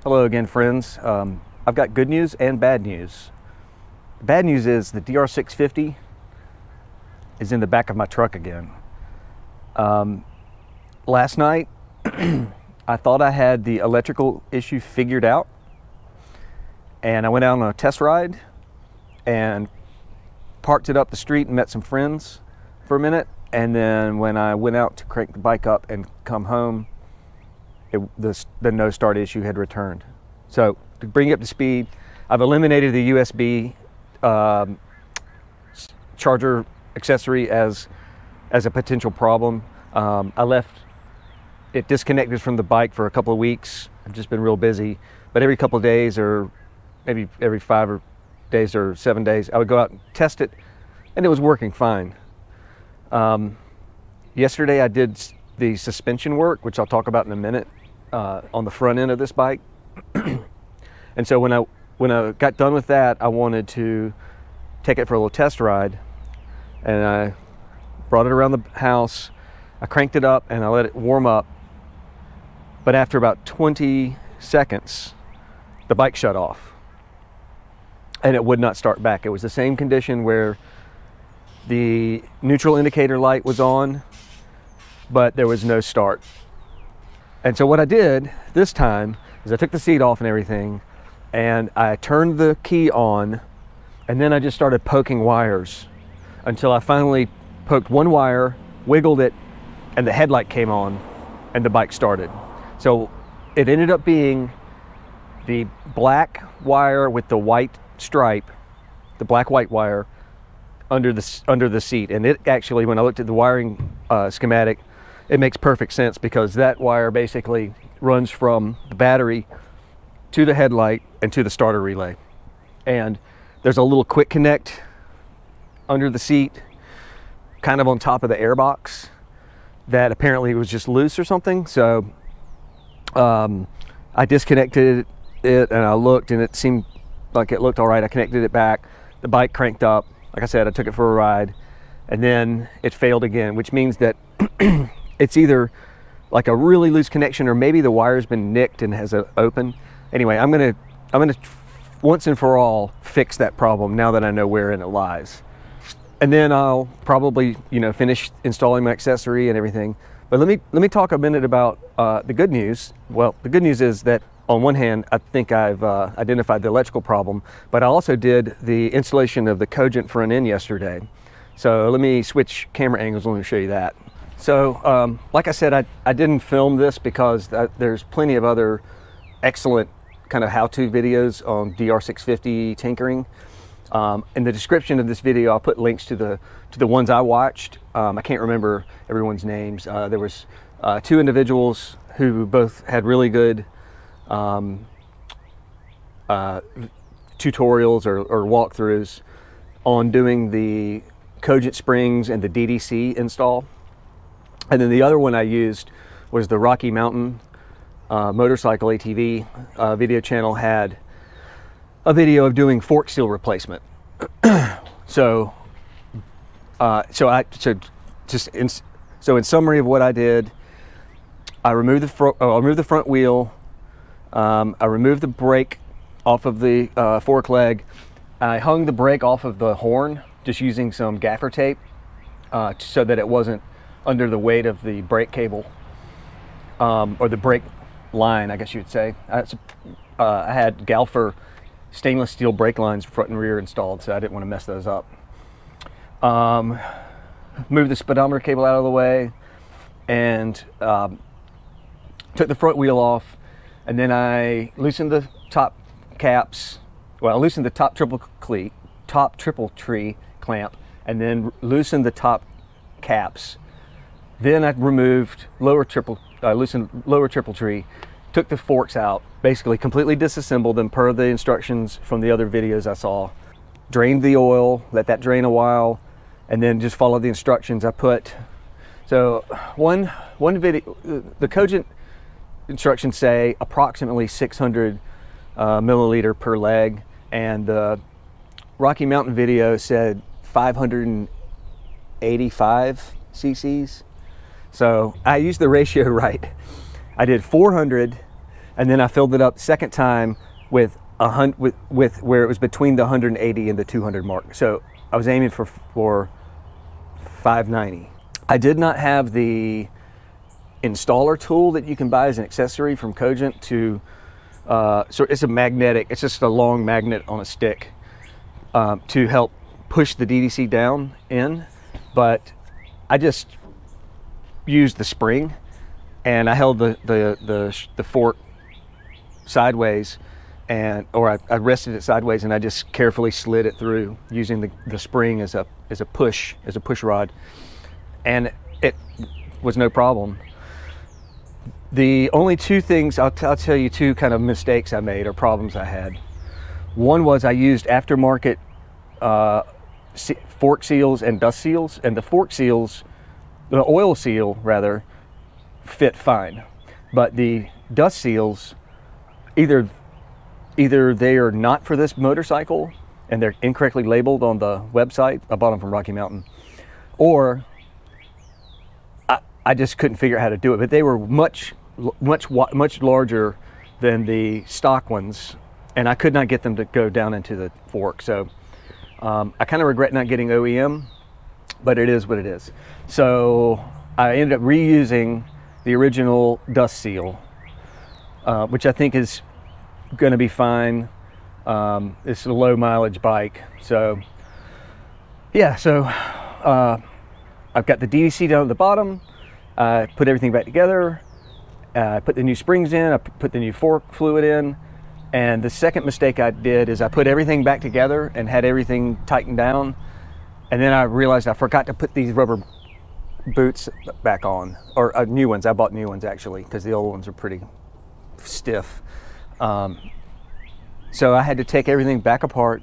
Hello again, friends. I've got good news and bad news. Bad news is the DR650 is in the back of my truck again. Last night, I thought I had the electrical issue figured out, and I went out on a test ride and parked it up the street and met some friends for a minute. And then when I went out to crank the bike up and come home, the no start issue had returned. So to bring you up to speed, I've eliminated the USB charger accessory as a potential problem. I left it disconnected from the bike for a couple of weeks. I've just been real busy, but every couple of days, or maybe every 5 days or 7 days, I would go out and test it, and it was working fine. Yesterday I did the suspension work, which I'll talk about in a minute, on the front end of this bike. And so when I got done with that, I wanted to take it for a little test ride, and I brought it around the house. I cranked it up and I let it warm up, but after about 20 seconds, the bike shut off and it would not start back. It was the same condition where the neutral indicator light was on, but there was no start. And so what I did this time is I took the seat off and everything, and I turned the key on, and then I just started poking wires until I finally poked one wire, wiggled it, and the headlight came on and the bike started. So it ended up being the black wire with the white stripe, the black-white wire under the seat. And it actually, when I looked at the wiring schematic, it makes perfect sense, because that wire basically runs from the battery to the headlight and to the starter relay. And there's a little quick connect under the seat, kind of on top of the airbox, that apparently was just loose or something. So I disconnected it and I looked, and it seemed like it looked all right. I connected it back. The bike cranked up. Like I said, I took it for a ride, and then it failed again, which means that it's either like a really loose connection, or maybe the wire's been nicked and has an open. Anyway, I'm gonna once and for all fix that problem now that I know wherein it lies. And then I'll probably, finish installing my accessory and everything. But let me talk a minute about the good news. Well, the good news is that on one hand, I think I've identified the electrical problem, but I also did the installation of the Cogent front end yesterday. So let me switch camera angles. Let me show you that. So like I said, I didn't film this because there's plenty of other excellent kind of how-to videos on DR650 tinkering. In the description of this video, I'll put links to the ones I watched. I can't remember everyone's names. There was 2 individuals who both had really good tutorials or walkthroughs on doing the Cogent springs and the DDC install. And then the other one I used was the Mountain motorcycle ATV video channel, had a video of doing fork seal replacement. So in summary of what I did, I removed the front wheel. I removed the brake off of the fork leg. I hung the brake off of the horn just using some gaffer tape so that it wasn't under the weight of the brake cable, or the brake line, I guess you would say. I had Galfer stainless steel brake lines front and rear installed, so I didn't want to mess those up. Moved the speedometer cable out of the way, and took the front wheel off, and then I loosened the top caps. Well, I loosened the top triple tree clamp, and then loosened the top caps. Then I removed loosened lower triple tree, took the forks out, basically completely disassembled them per the instructions from the other videos I saw. Drained the oil, let that drain a while, and then just followed the instructions I put. So one video, the Cogent instructions say approximately 600 milliliter per leg, and the Rocky Mountain video said 585 cc's. So I used the Ratio-Rite. I did 400 And then I filled it up second time with where it was between the 180 and the 200 mark. So I was aiming for 590. I did not have the installer tool that you can buy as an accessory from Cogent to, so it's a magnetic, it's just a long magnet on a stick to help push the DDC down in, but I just used the spring and I held the fork sideways, or I rested it sideways, and I just carefully slid it through using the spring as a push rod, and it was no problem. The only two things, I'll tell you two kind of mistakes I made or problems I had. One was I used aftermarket fork seals and dust seals, and the fork seals, the oil seal rather, fit fine, but the dust seals, either they are not for this motorcycle and they're incorrectly labeled on the website. I bought them from Rocky Mountain, or I just couldn't figure out how to do it. But they were much larger than the stock ones, and I could not get them to go down into the fork. So I kind of regret not getting OEM, but it is what it is. So I ended up reusing the original dust seal, which I think is going to be fine. It's a low mileage bike. So yeah, so I've got the DDC down at the bottom. I put everything back together. I put the new springs in. I put the new fork fluid in. And the second mistake I did is I put everything back together and had everything tightened down. And then I realized I forgot to put these rubber boots back on, or new ones. I bought new ones actually, because the old ones are pretty stiff. So I had to take everything back apart,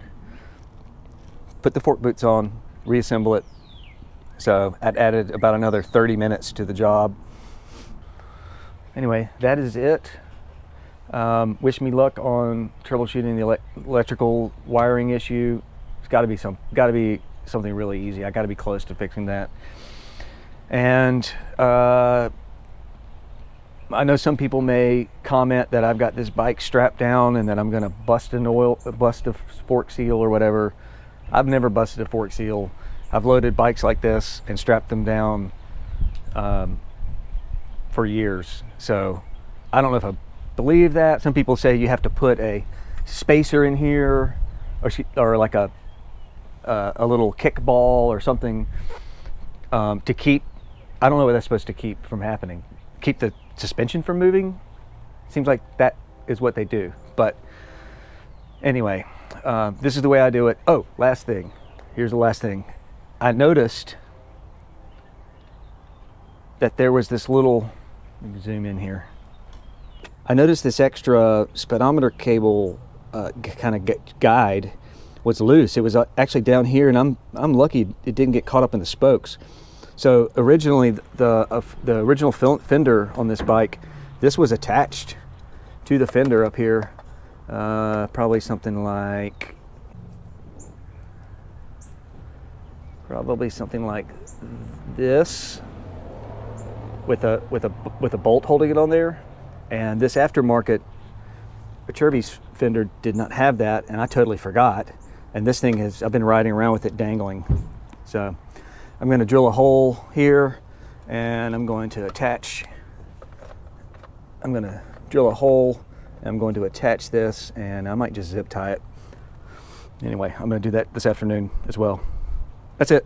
put the fork boots on, reassemble it. So I added about another 30 minutes to the job. Anyway, that is it. Wish me luck on troubleshooting the electrical wiring issue. It's got to be something really easy. I got to be close to fixing that. And I know some people may comment that I've got this bike strapped down and that I'm going to bust a fork seal or whatever. I've never busted a fork seal. I've loaded bikes like this and strapped them down for years. So I don't know if I believe that. Some people say you have to put a spacer in here, or like a little kickball or something to keep. I don't know what that's supposed to keep from happening. Keep the suspension from moving. Seems like that is what they do. But anyway, this is the way I do it. Oh, last thing. Here's the last thing. I noticed that there was this little, let me zoom in here. I noticed this extra speedometer cable kind of guide was loose. It was actually down here, and I'm lucky it didn't get caught up in the spokes. So originally, the original fender on this bike, this was attached to the fender up here, probably something like this, with a bolt holding it on there. And this aftermarket Viterbi's fender did not have that, and I totally forgot. And this thing I've been riding around with it dangling. So I'm going to drill a hole here, and I'm going to drill a hole, and I'm going to attach this, and I might just zip tie it. Anyway, I'm going to do that this afternoon as well. That's it.